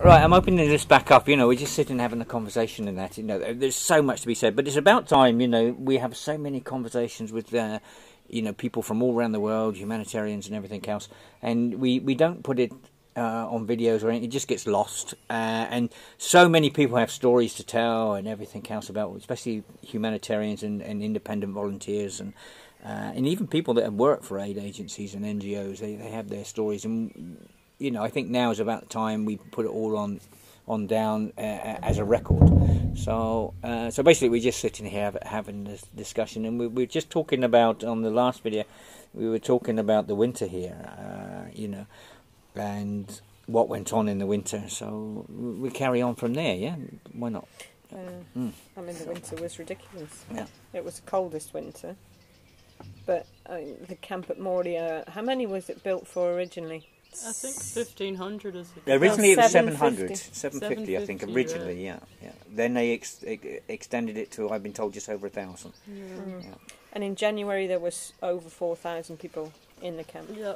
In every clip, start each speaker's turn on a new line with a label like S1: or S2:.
S1: Right, I'm opening this back up. You know, we're just sitting having a conversation and that. You know, there's so much to be said, but it's about time. You know, we have so many conversations with, you know, people from all around the world, humanitarians and everything else, and we don't put it on videos or anything. It just gets lost, and so many people have stories to tell and everything else about, especially humanitarians and independent volunteers and even people that have worked for aid agencies and NGOs. They have their stories, and you know, I think now is about the time we put it all on down as a record. So basically, we're just sitting here having this discussion, and we're just talking about, on the last video, we were talking about the winter here, you know, and what went on in the winter. So we carry on from there, yeah? Why not?
S2: I mean, the winter was ridiculous.
S1: Yeah.
S2: It was the coldest winter. But the camp at Moria, how many was it built for originally?
S3: I think 1,500 is
S1: originally it was
S2: 750.
S1: 750, I think, originally, yeah. Then they extended it to, I've been told, just over 1,000.
S2: Yeah. And in January there was over 4,000 people in the camp.
S3: Yeah.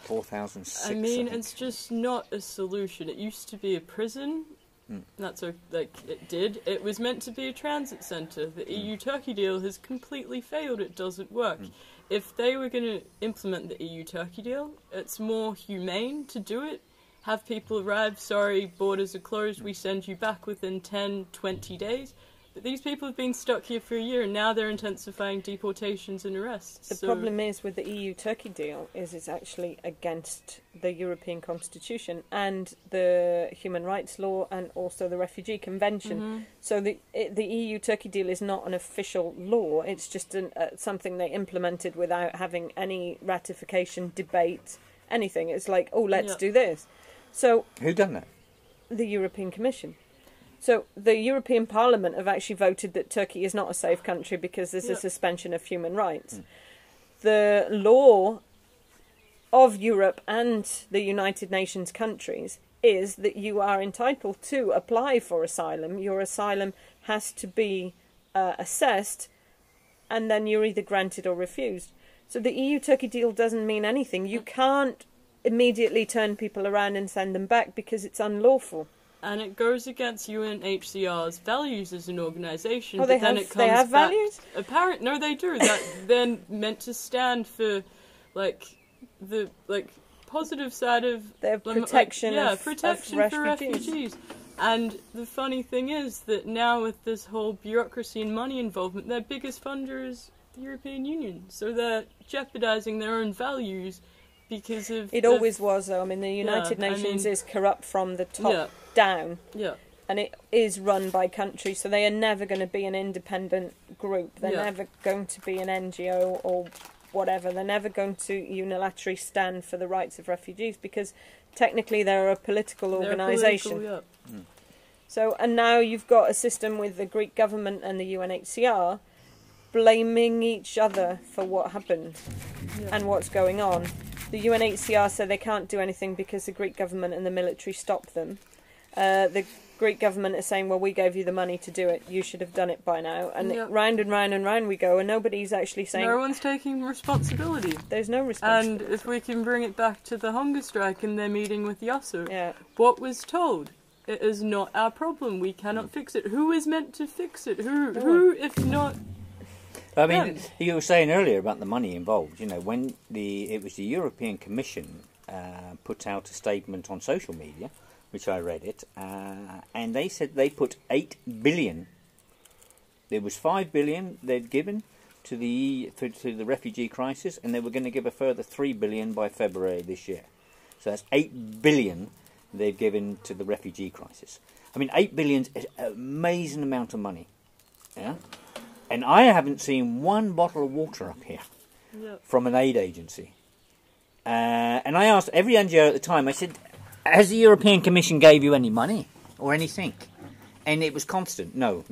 S1: 4,006.
S3: I mean, it's just not a solution. It used to be a prison. That's like it did. It was meant to be a transit centre. The EU-Turkey deal has completely failed. It doesn't work. If they were going to implement the EU-Turkey deal, it's more humane to do it. Have people arrive, sorry, borders are closed, we send you back within 10, 20 days. But these people have been stuck here for a year, and now they're intensifying deportations and arrests.
S2: The problem is with the EU-Turkey deal is it's actually against the European Constitution and the human rights law and also the Refugee Convention. So the EU-Turkey deal is not an official law. It's just something they implemented without having any ratification, debate, anything. It's like, oh, let's do this. So
S1: who done that?
S2: The European Commission. So the European Parliament have actually voted that Turkey is not a safe country because there's a suspension of human rights. The law of Europe and the United Nations countries is that you are entitled to apply for asylum. Your asylum has to be assessed, and then you're either granted or refused. So the EU-Turkey deal doesn't mean anything. You can't immediately turn people around and send them back because it's unlawful.
S3: And it goes against UNHCR's values as an organisation.
S2: Oh, they have values?
S3: No, they do. That they're meant to stand for, the positive side of
S2: their protection.
S3: Protection
S2: of
S3: for refugees. And the funny thing is that now with this whole bureaucracy and money involvement, their biggest funder is the European Union. So they're jeopardising their own values because of.
S2: It always was, though. I mean, the United Nations is corrupt from the top down, and it is run by countries, so they are never going to be an independent group. They're never going to be an NGO or whatever. They're never going to unilaterally stand for the rights of refugees because technically they're a political organisation. So, and now you've got a system with the Greek government and the UNHCR blaming each other for what happened and what's going on. The UNHCR said they can't do anything because the Greek government and the military stopped them. The Greek government is saying, well, we gave you the money to do it, you should have done it by now. And round and round and round we go, and nobody's actually saying.
S3: No one's taking responsibility.
S2: There's no responsibility.
S3: And if we can bring it back to the hunger strike and their meeting with Yasser, what was told? It is not our problem, we cannot fix it. Who is meant to fix it? Who if not.
S1: I mean, you were saying earlier about the money involved. You know, when it was the European Commission put out a statement on social media, which I read it, and they said they put 8 billion. There was 5 billion they'd given to the refugee crisis, and they were going to give a further 3 billion by February this year. So that's 8 billion they've given to the refugee crisis. I mean, 8 billion is an amazing amount of money. Yeah. And I haven't seen one bottle of water up here from an aid agency. And I asked every NGO at the time, I said, has the European Commission gave you any money or anything? And it was constant, no.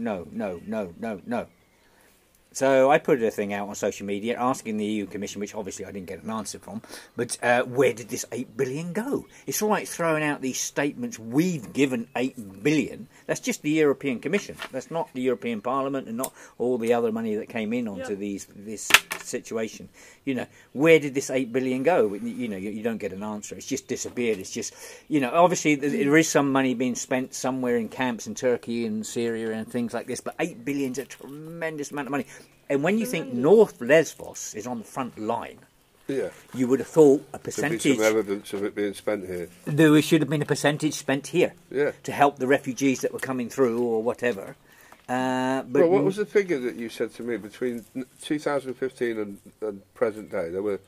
S1: So I put a thing out on social media asking the EU Commission, which obviously I didn't get an answer from, but where did this 8 billion go? It's all right throwing out these statements, we've given 8 billion. That's just the European Commission. That's not the European Parliament and not all the other money that came in onto this situation. You know, where did this 8 billion go? You know, you don't get an answer. It's just disappeared. It's just, you know, obviously there is some money being spent somewhere in camps in Turkey and Syria and things like this, but 8 billion is a tremendous amount of money. And when you think North Lesbos is on the front line, you would have thought a percentage.
S4: There'd be some evidence of it being spent here.
S1: There should have been a percentage spent here to help the refugees that were coming through or whatever. But
S4: well, what was the figure that you said to me between 2015 and present day? There were,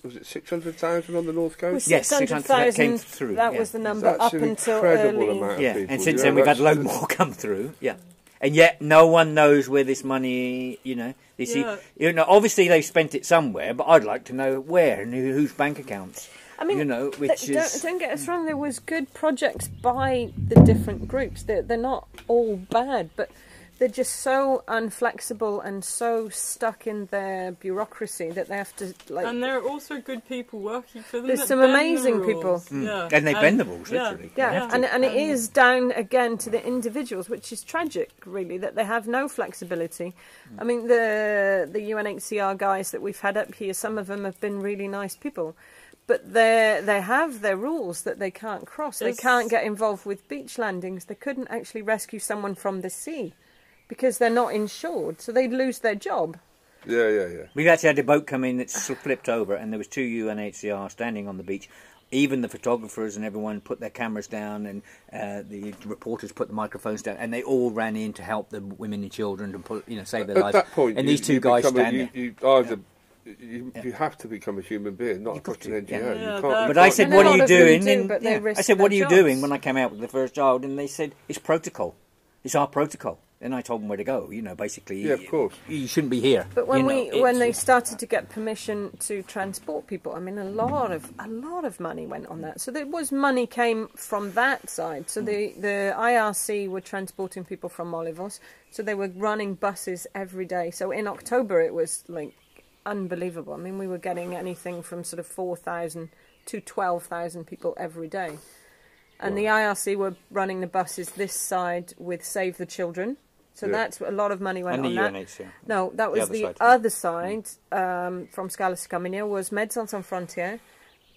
S4: was it 600,000 on the North Coast?
S1: Yes, 600,000 came through.
S2: That was the number
S4: That's
S2: up
S4: an
S2: until
S4: incredible
S2: early.
S4: amount of people.
S1: And since then we've had a load more come through. Yeah. And yet no one knows where this money, you know, you know, obviously they've spent it somewhere, but I'd like to know where and whose bank accounts. I mean, you know, which
S2: don't get us wrong, there was good projects by the different groups. They're not all bad, but they're just so unflexible and so stuck in their bureaucracy that they have to, like...
S3: And there are also good people working for them.
S2: There's some amazing people.
S1: And they bend the rules, literally.
S2: Yeah, and it is down again to the individuals, which is tragic, really, that they have no flexibility. I mean, the UNHCR guys that we've had up here, some of them have been really nice people. But they have their rules that they can't cross. They can't get involved with beach landings. They couldn't actually rescue someone from the sea, because they're not insured, so they'd lose their job.
S4: Yeah.
S1: We've actually had a boat come in that's flipped over, and there was 2 UNHCR standing on the beach. Even the photographers and everyone put their cameras down, and the reporters put the microphones down, and they all ran in to help the women and children to save their lives.
S4: At that point,
S1: and these two guys stand there.
S4: You have to become a human being, not just an NGO.
S3: Yeah,
S4: But
S1: I said, "What are you doing?"
S2: I
S1: said, "What are you doing?" When I came out with the first child, and they said, "It's protocol. It's our protocol." And I told them where to go. You know, basically,
S4: yeah, of course,
S1: you shouldn't be here.
S2: But when when they started to get permission to transport people, I mean, a lot of money went on that. So there was money came from that side. So the IRC were transporting people from Olivos. So they were running buses every day. So in October it was like unbelievable. I mean, we were getting anything from sort of 4,000 to 12,000 people every day. And the IRC were running the buses this side with Save the Children. So that's a lot of money went on that.
S1: UNHCR.
S2: No, that was the other side from Scales Caminio was Médecins Sans Frontières,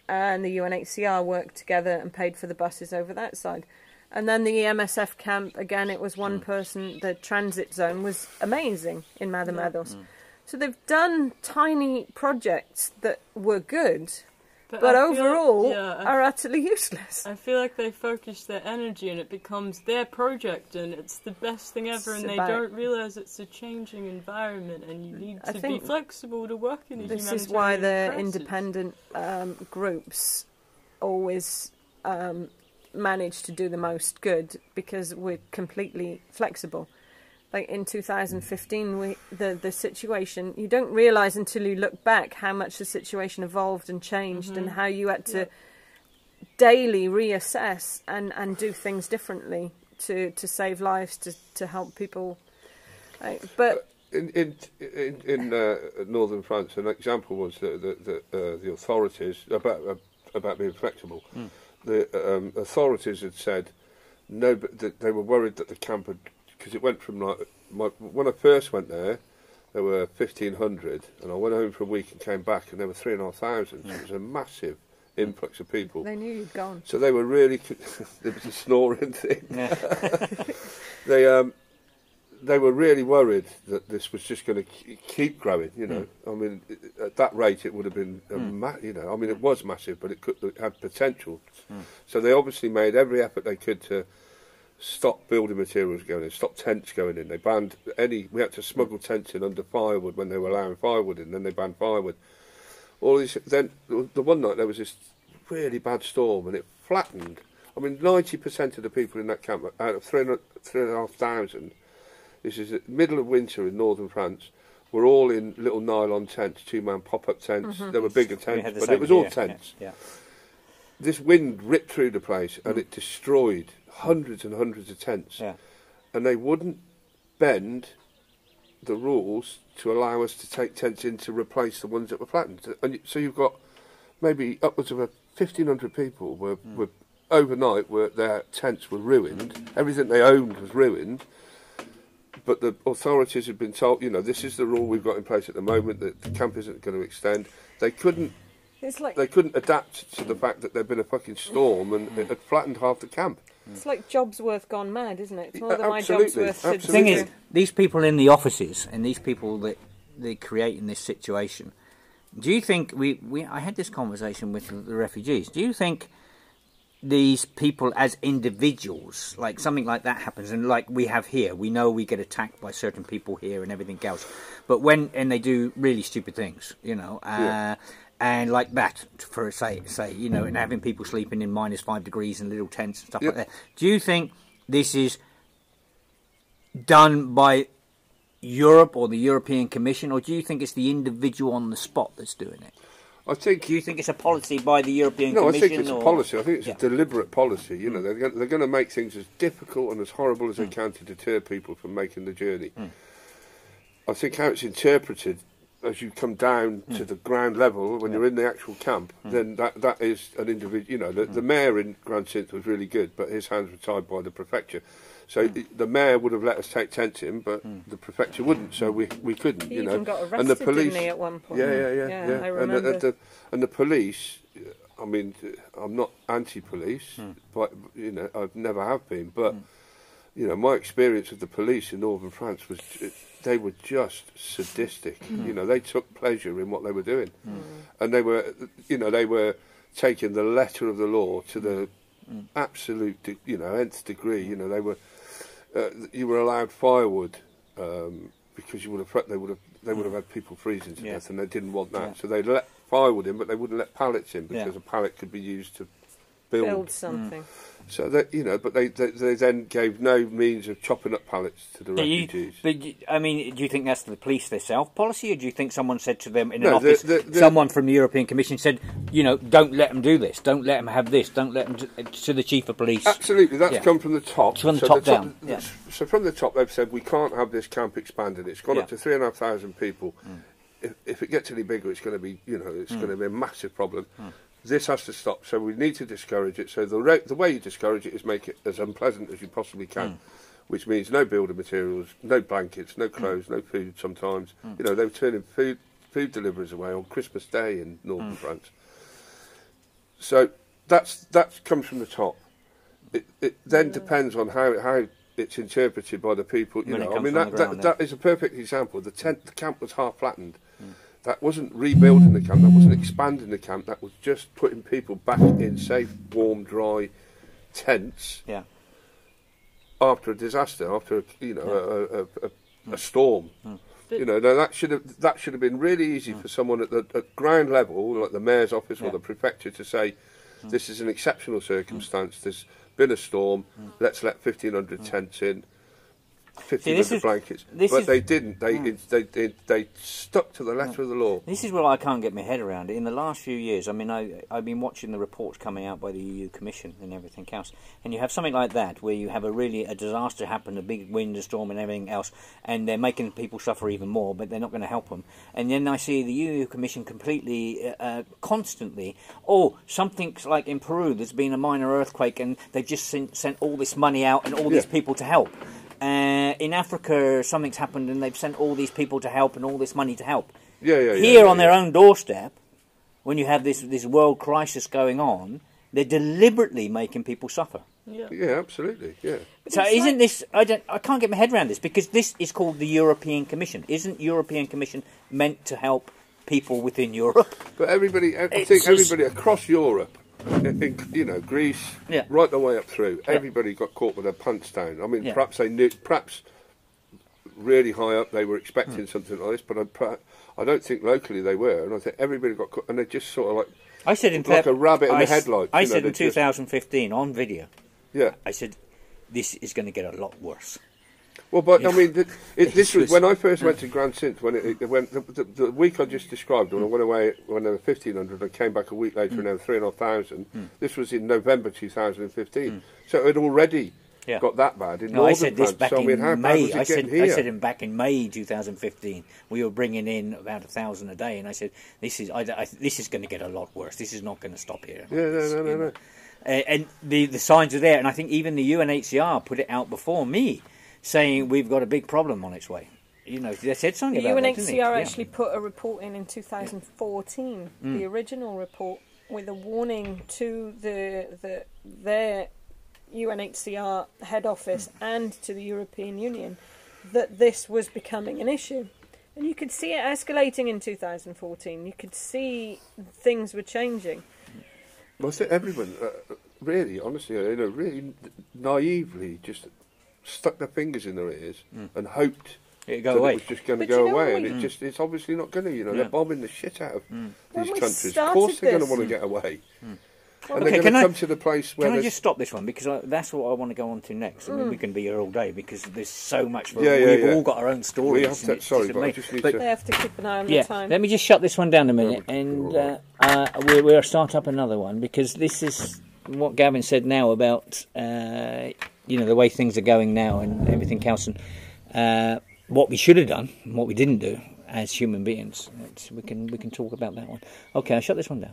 S2: and the UNHCR worked together and paid for the buses over that side. And then the MSF camp, again, it was one person. The transit zone was amazing in Madamedos. So they've done tiny projects that were good, but overall are utterly useless.
S3: I feel like they focus their energy and it becomes their project and it's the best thing ever, and they don't realise it's a changing environment and you need to be flexible to work in a humanitarian crisis.
S2: This is why the independent groups always manage to do the most good, because we're completely flexible. Like in 2015, the situation, you don't realise until you look back how much the situation evolved and changed, and how you had to daily reassess and do things differently to save lives, to help people. But
S4: in northern France, an example was the authorities about being flexible. The authorities had said no, but they were worried that the camp had. Because it went from when I first went there were 1,500, and I went home for a week and came back, and there were 3,500. So it was a massive influx of people.
S2: They knew you'd gone.
S4: So they were really. There was a snoring thing. They were really worried that this was just going to keep growing. You know, I mean, at that rate, it would have been. I mean, it was massive, but it had potential. So they obviously made every effort they could to stop building materials going in, stop tents going in. They banned we had to smuggle tents in under firewood when they were allowing firewood in, then they banned firewood. All these. Then the one night there was this really bad storm and it flattened. I mean, 90% of the people in that camp, out of 3,500, this is the middle of winter in northern France, were all in little nylon tents, 2-man pop-up tents. There were bigger tents, but it was all tents. Yeah. This wind ripped through the place and it destroyed hundreds and hundreds of tents, and they wouldn't bend the rules to allow us to take tents in to replace the ones that were flattened. And so you've got maybe upwards of 1,500 people were overnight their tents were ruined, everything they owned was ruined. but the authorities had been told, you know, this is the rule we've got in place at the moment, that the camp isn't going to extend. They couldn't adapt to the fact that there'd been a fucking storm and it had flattened half the camp.
S2: It's like Jobsworth gone mad, isn't it? It's more than my
S4: Absolutely,
S2: Jobsworth.
S1: The thing is, these people in the offices and these people that they create in this situation, do you think I had this conversation with the refugees, do you think these people as individuals, like something like that happens, and like we have here, we know we get attacked by certain people here and everything else, but and they do really stupid things, you know, and like that, for say, you know, and having people sleeping in -5 degrees in little tents and stuff like that. Do you think this is done by Europe or the European Commission, or do you think it's the individual on the spot that's doing it? Do you think it's a policy by the European Commission?
S4: No, I think it's a policy. I think it's a deliberate policy. You know, they're going to make things as difficult and as horrible as they can to deter people from making the journey. I think how it's interpreted as you come down to the ground level, when you're in the actual camp, then that is an individual. You know, the mayor in Grand Cinque was really good, but his hands were tied by the prefecture. So the mayor would have let us take tents in, but the prefecture wouldn't, so we couldn't.
S2: He
S4: you know,
S2: even got arrested,
S4: and the police,
S2: didn't he, at one point?
S4: Yeah.
S2: I remember.
S4: And the police. I mean, I'm not anti-police, but you know, I've never have been. But you know, my experience of the police in northern France was they were just sadistic. You know, they took pleasure in what they were doing, and they were, you know, they were taking the letter of the law to the absolute, you know, nth degree. You know, they were. You were allowed firewood because they would have had people freezing to death, and they didn't want that. So they let firewood in, but they wouldn't let pallets in because a pallet could be used to build
S2: something.
S4: So that, you know, but they then gave no means of chopping up pallets to the refugees.
S1: I mean, do you think that's the police their self policy, or do you think someone said to them in an office, someone from the European Commission said, you know, don't let them do this, don't let them have this, don't let them to the chief of police? Absolutely,
S4: that's come from the top.
S1: It's from the top down.
S4: So from the top, they've said we can't have this camp expanded. It's gone up to 3,500 people. If it gets any bigger, it's going to be, you know, it's going to be a massive problem. This has to stop, so we need to discourage it. So the way you discourage it is make it as unpleasant as you possibly can, which means no building materials, no blankets, no clothes, no food sometimes. You know, they were turning food deliveries away on Christmas Day in northern France. So that comes from the top. It then depends on how it's interpreted by the people. You know, I mean, that is a perfect example. The camp was half flattened. That wasn't rebuilding the camp, that wasn't expanding the camp, that was just putting people back in safe, warm, dry tents after a disaster, after a storm. You know, now that should have been really easy for someone at ground level, like the mayor's office or the prefecture, to say, this is an exceptional circumstance, there's been a storm, let's let 1,500 tents in. 1,500 blankets, but they didn't. They stuck to the letter of the law.
S1: This is what I can't get my head around. In the last few years, I mean, I've been watching the reports coming out by the EU Commission and everything else, and you have something like that where you have a disaster happen, a big wind, a storm, and everything else, and they're making people suffer even more, but they're not going to help them. And then I see the EU Commission completely, constantly, something like in Peru, there's been a minor earthquake, and they've just sent all this money out and all these people to help. In Africa, something's happened and they've sent all these people to help and all this money to help. Here on their own doorstep, when you have this world crisis going on, they're deliberately making people suffer.
S4: Yeah, absolutely. Yeah.
S1: So isn't this? I can't get my head around this, because this is called the European Commission. Isn't European Commission meant to help people within Europe?
S4: But everybody across Europe. You know, Greece, right the way up through. Everybody got caught with their pants down. I mean, perhaps they knew, perhaps really high up they were expecting something like this, but I don't think locally they were. And I think everybody got caught, and they just sort of like a rabbit in the headlights.
S1: I said in 2015 on video. I said this is going to get a lot worse.
S4: Well, but I mean, this was when I first went to Grand Cinque. When the week I just described, when I went away when there were 1,500, I came back a week later and there were 3,500. This was in November 2015, so it had already got that bad in northern
S1: I said this
S4: France.
S1: back in May. I said back in May 2015, we were bringing in about 1,000 a day, and I said this is going to get a lot worse. This is not going to stop here.
S4: No.
S1: And the signs are there, and I think even the UNHCR put it out before me. saying we've got a big problem on its way. You know, they said something about that, didn't they?
S2: UNHCR actually put a report in 2014, the original report, with a warning to their UNHCR head office and to the European Union that this was becoming an issue. And you could see it escalating in 2014. You could see things were changing.
S4: Well, I think everyone, really, honestly, you know, really naively just stuck their fingers in their ears and hoped
S1: it was
S4: just going to go away, and it's obviously not going to. You know, they're bombing the shit out of these countries. Of course, they're going to want to get away, and they're going to come to the place where.
S1: Can I just stop this one, because that's what I want to go on to next. I mean, we can be here all day because there's so much. We've all got our own stories.
S4: We have to, sorry, but I just need to.
S2: They have to keep an eye on the time.
S1: Let me just shut this one down a minute, and we'll start up another one, because this is what Gavin said now about the way things are going now and everything else, and what we should have done, and what we didn't do as human beings. We can talk about that one. Okay, I'll shut this one down.